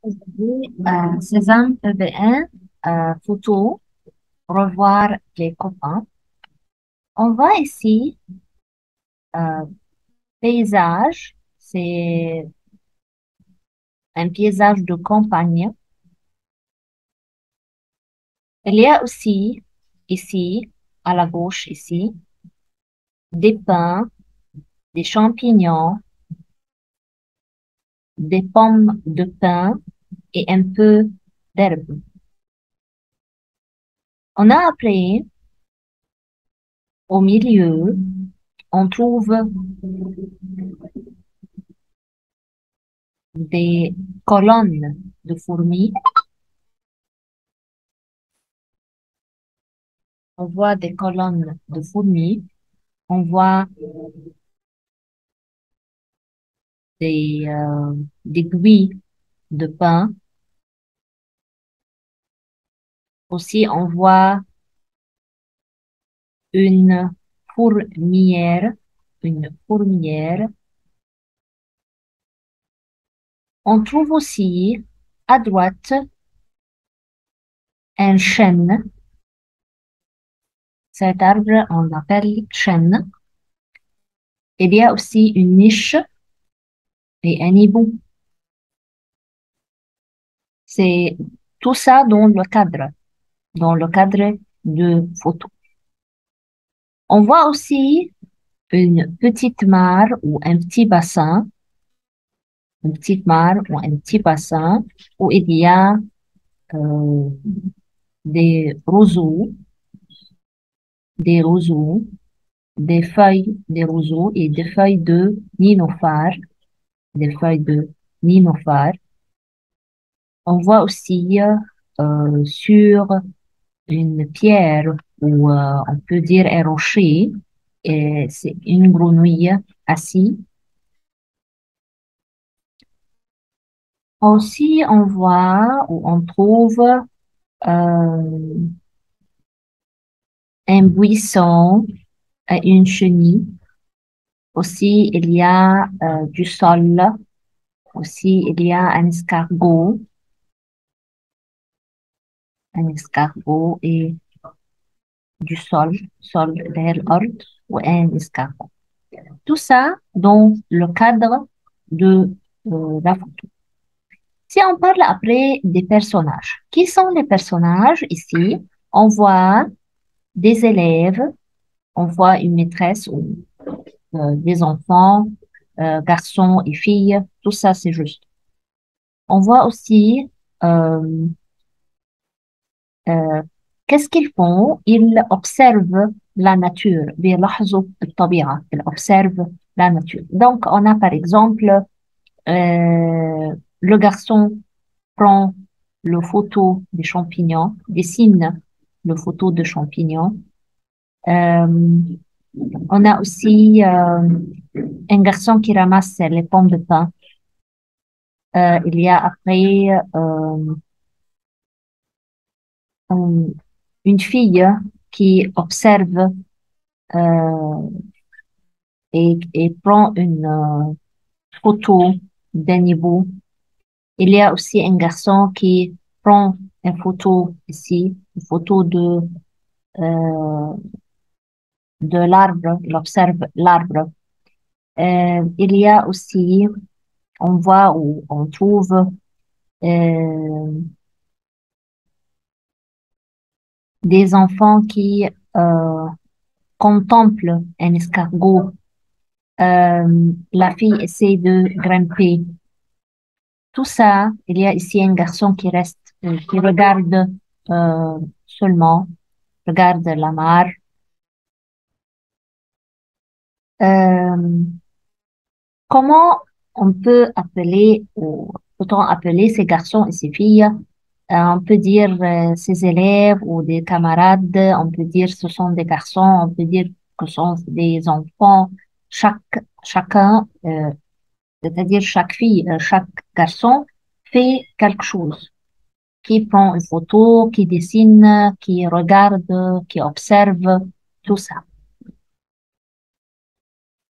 Aujourd'hui, Sésame EV1, photo, revoir les copains. On voit ici euh, paysage, c'est un paysage de campagne. Il y a aussi ici, à la gauche ici, des pins, des champignons, des pommes de pin et un peu d'herbe. On a après, au milieu, on trouve des colonnes de fourmis. On voit des colonnes de fourmis, on voit des aiguilles de pain. Aussi, on voit une fourmilière, une fourmilière. On trouve aussi à droite un chêne. Cet arbre, on l'appelle chêne. Il y a aussi une niche et un hibou. C'est tout ça dans le cadre de photo. On voit aussi une petite mare ou un petit bassin, une petite mare ou un petit bassin où il y a euh, des roseaux, des roseaux, des feuilles des roseaux et des feuilles de nénuphar, des feuilles de nénuphar. On voit aussi sur une pierre ou on peut dire un rocher, et c'est une grenouille assise. Aussi, on voit ou on trouve un buisson, une chenille. Aussi, il y a du sol. Aussi, il y a un escargot et du sol, sol vers l'ordre ou un escargot. Tout ça dans le cadre de la photo. Si on parle après des personnages, qui sont les personnages ici? On voit des élèves, on voit une maîtresse ou des enfants, garçons et filles, tout ça c'est juste. On voit aussi euh, euh, qu'est-ce qu'ils font? Ils observent la nature, بيلاحظوا الطبيعة, ils observent la nature. Donc on a par exemple le garçon prend le photo des champignons, dessine le photo de champignons. Euh, on a aussi un garçon qui ramasse les pommes de pin. Il y a après un- une fille qui observe euh, et prend une photo d'un hibou. Il y a aussi un garçon qui prend une photo ici, une photo euh, de l'arbre, il observe l'arbre. Il y a aussi, on voit ou on trouve des enfants qui contemplent un escargot. La fille essaie de grimper. Tout ça, il y a ici un garçon qui reste, qui regarde seulement, regarde la mare. Euh, Comment on peut appeler ou peut-on appeler ces garçons et ces filles? On peut dire ses élèves ou des camarades, on peut dire ce sont des garçons, on peut dire que ce sont des enfants. Chacun, c'est-à-dire chaque fille, chaque garçon fait quelque chose, qui prend une photo, qui dessine, qui regarde, qui observe, tout ça.